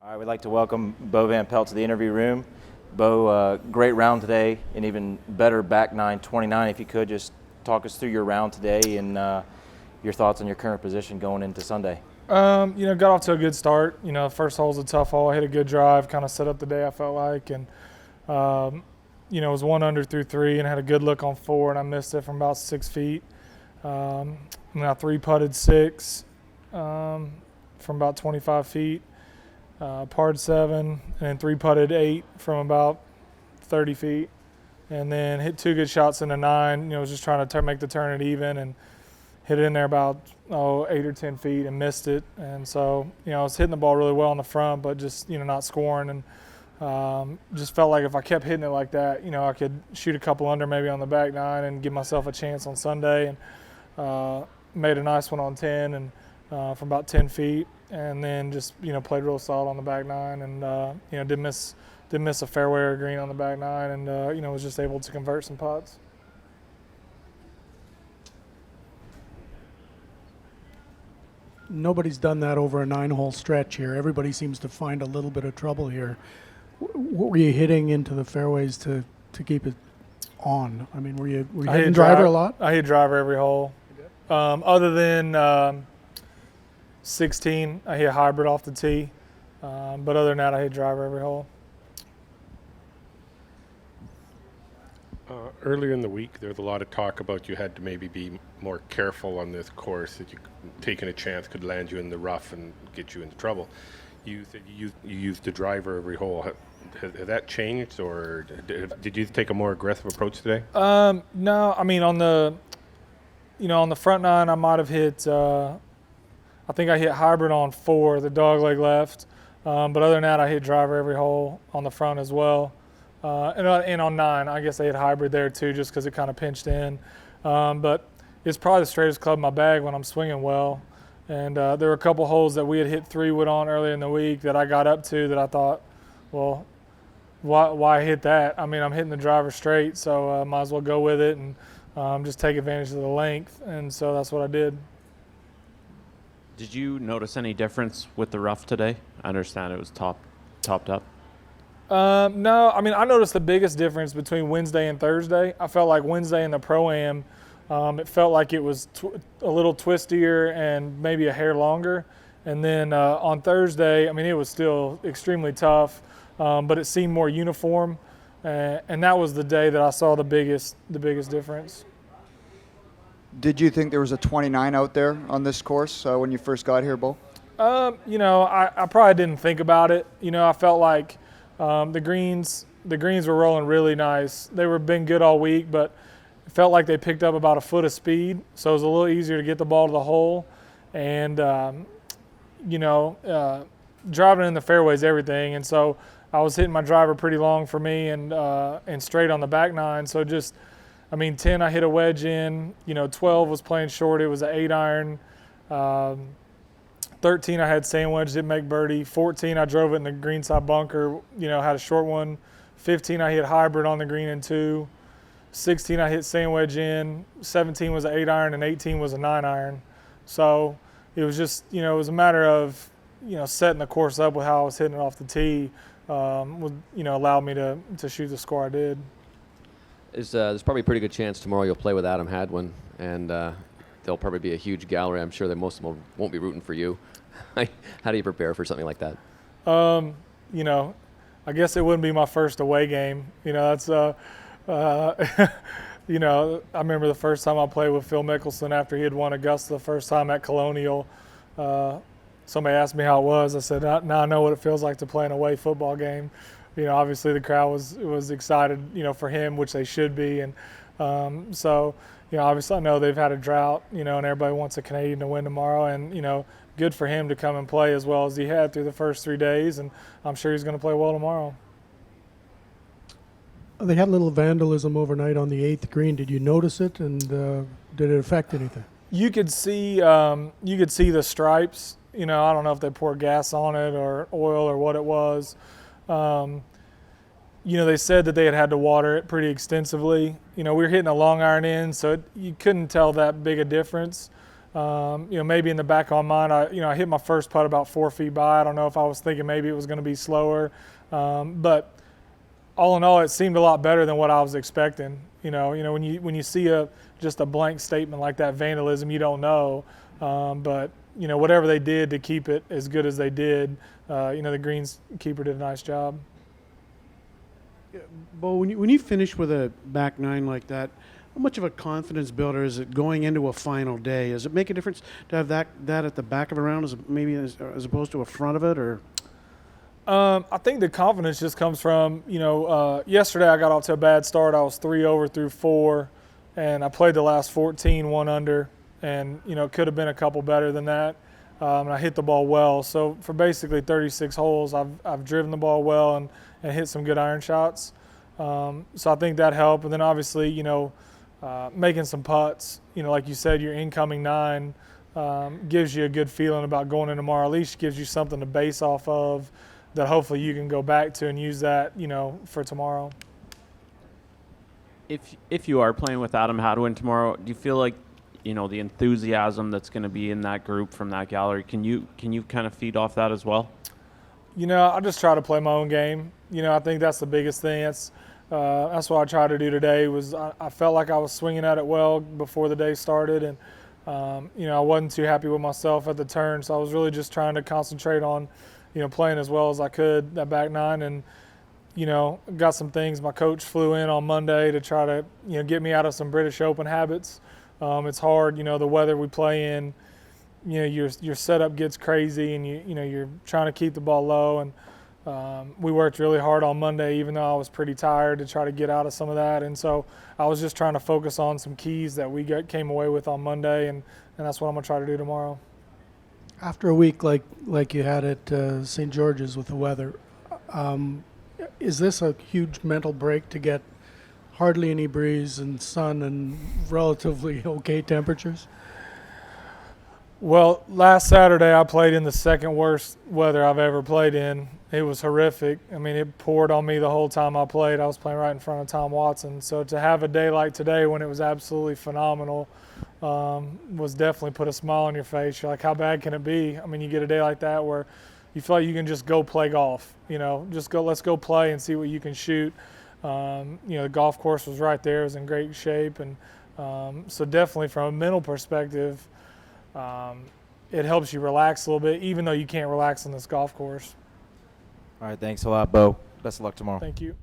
All right, we'd like to welcome Bo Van Pelt to the interview room. Bo, great round today, and even better back nine, 29. If you could just talk us through your round today and your thoughts on your current position going into Sunday. Got off to a good start. First hole's a tough hole. I hit a good drive, kind of set up the day I felt like, and it was 1 under through 3, and had a good look on 4, and I missed it from about 6 feet. And I 3-putted 6 from about 25 feet. Parred 7, and then 3-putted 8 from about 30 feet, and then hit 2 good shots in a 9. Was just trying to make the turn it even, and hit it in there about 8 or 10 feet and missed it. And so I was hitting the ball really well on the front, but just not scoring, and just felt like if I kept hitting it like that, I could shoot a couple under maybe on the back 9 and give myself a chance on Sunday. And made a nice one on 10 and from about 10 feet. And then just played real solid on the back 9, and didn't miss a fairway or a green on the back 9, and was just able to convert some putts. Nobody's done that over a 9-hole stretch here. Everybody seems to find a little bit of trouble here. What were you hitting into the fairways to keep it on? I mean, were you hitting driver a lot? I hit driver every hole. Other than 16, I hit hybrid off the tee, but other than that, I hit driver every hole. Earlier in the week, there was a lot of talk about you had to maybe be more careful on this course, that you taking a chance could land you in the rough and get you into trouble. You said you used the driver every hole. Has that changed, or did you take a more aggressive approach today? No, I mean on the front 9, I might have hit. I think I hit hybrid on 4, the dog leg left. But other than that, I hit driver every hole on the front as well. And on 9, I guess I hit hybrid there too, just because it kind of pinched in. But it's probably the straightest club in my bag when I'm swinging well. And there were a couple holes that we had hit 3-wood on earlier in the week that I got up to that I thought, well, why hit that? I mean, I'm hitting the driver straight, so might as well go with it and just take advantage of the length. And so that's what I did. Did you notice any difference with the rough today? I understand it was topped up. No, I mean, I noticed the biggest difference between Wednesday and Thursday. I felt like Wednesday in the Pro-Am, it felt like it was a little twistier and maybe a hair longer. And then on Thursday, I mean, it was still extremely tough, but it seemed more uniform. And that was the day that I saw the biggest difference. Did you think there was a 29 out there on this course when you first got here, Bo? I probably didn't think about it. I felt like the greens were rolling really nice. They were been good all week, but it felt like they picked up about a foot of speed, so it was a little easier to get the ball to the hole. And driving in the fairway is everything, and so I was hitting my driver pretty long for me and straight on the back 9. So just, 10 I hit a wedge in. 12 was playing short. It was an 8-iron. 13 I had sandwich, didn't make birdie. 14 I drove it in the greenside bunker. Had a short one. 15 I hit hybrid on the green in 2. 16 I hit sandwich in. 17 was an 8-iron, and 18 was a 9-iron. So it was just, it was a matter of, setting the course up with how I was hitting it off the tee. Allowed me to shoot the score I did. There's probably a pretty good chance tomorrow you'll play with Adam Hadwin, and there'll probably be a huge gallery. I'm sure that most of them won't be rooting for you. How do you prepare for something like that? I guess it wouldn't be my first away game. That's I remember the first time I played with Phil Mickelson after he had won Augusta the first time at Colonial. Somebody asked me how it was. I said, now I know what it feels like to play an away football game. Obviously the crowd was excited, for him, which they should be. And so, obviously I know they've had a drought, and everybody wants a Canadian to win tomorrow. And, good for him to come and play as well as he had through the first 3 days. And I'm sure he's going to play well tomorrow. They had a little vandalism overnight on the 8th green. Did you notice it, and did it affect anything? You could see the stripes. I don't know if they poured gas on it or oil or what it was. They said that they had to water it pretty extensively. We were hitting a long iron in, so you couldn't tell that big a difference. Maybe in the back of my mind, I hit my first putt about 4 feet by. I don't know if I was thinking maybe it was going to be slower, but all in all, it seemed a lot better than what I was expecting. When you see just a blank statement like that, vandalism, you don't know, but whatever they did to keep it as good as they did, the greenskeeper did a nice job. Bo, when you finish with a back nine like that, how much of a confidence builder is it going into a final day? Does it make a difference to have that at the back of a round as opposed to a front of it, or? I think the confidence just comes from, yesterday I got off to a bad start. I was 3 over through 4, and I played the last 14 1 under, and it could have been a couple better than that. And I hit the ball well. So for basically 36 holes, I've driven the ball well and hit some good iron shots. So I think that helped. And then obviously, making some putts, like you said, your incoming 9 gives you a good feeling about going in tomorrow. At least gives you something to base off of that hopefully you can go back to and use that, for tomorrow. If you are playing with Adam Hadwin tomorrow, do you feel like, the enthusiasm that's going to be in that group from that gallery, can you kind of feed off that as well? I just try to play my own game. I think that's the biggest thing. That's what I tried to do today. Was I felt like I was swinging at it well before the day started, and I wasn't too happy with myself at the turn. So I was really just trying to concentrate on, playing as well as I could that back nine, and got some things. My coach flew in on Monday to try to get me out of some British Open habits. It's hard, the weather we play in. Your setup gets crazy, and you're trying to keep the ball low. And we worked really hard on Monday, even though I was pretty tired, to try to get out of some of that. And so I was just trying to focus on some keys that we came away with on Monday, and that's what I'm gonna try to do tomorrow. After a week like you had at St. George's with the weather, is this a huge mental break to get hardly any breeze and sun and relatively okay temperatures? Well, last Saturday I played in the second worst weather I've ever played in. It was horrific. I mean, it poured on me the whole time I played. I was playing right in front of Tom Watson. So to have a day like today when it was absolutely phenomenal was definitely put a smile on your face. You're like, how bad can it be? I mean, you get a day like that where you feel like you can just go play golf. Let's go play and see what you can shoot. The golf course was right there. It was in great shape. And so definitely from a mental perspective, it helps you relax a little bit, even though you can't relax on this golf course. All right, thanks a lot, Bo. Best of luck tomorrow. Thank you.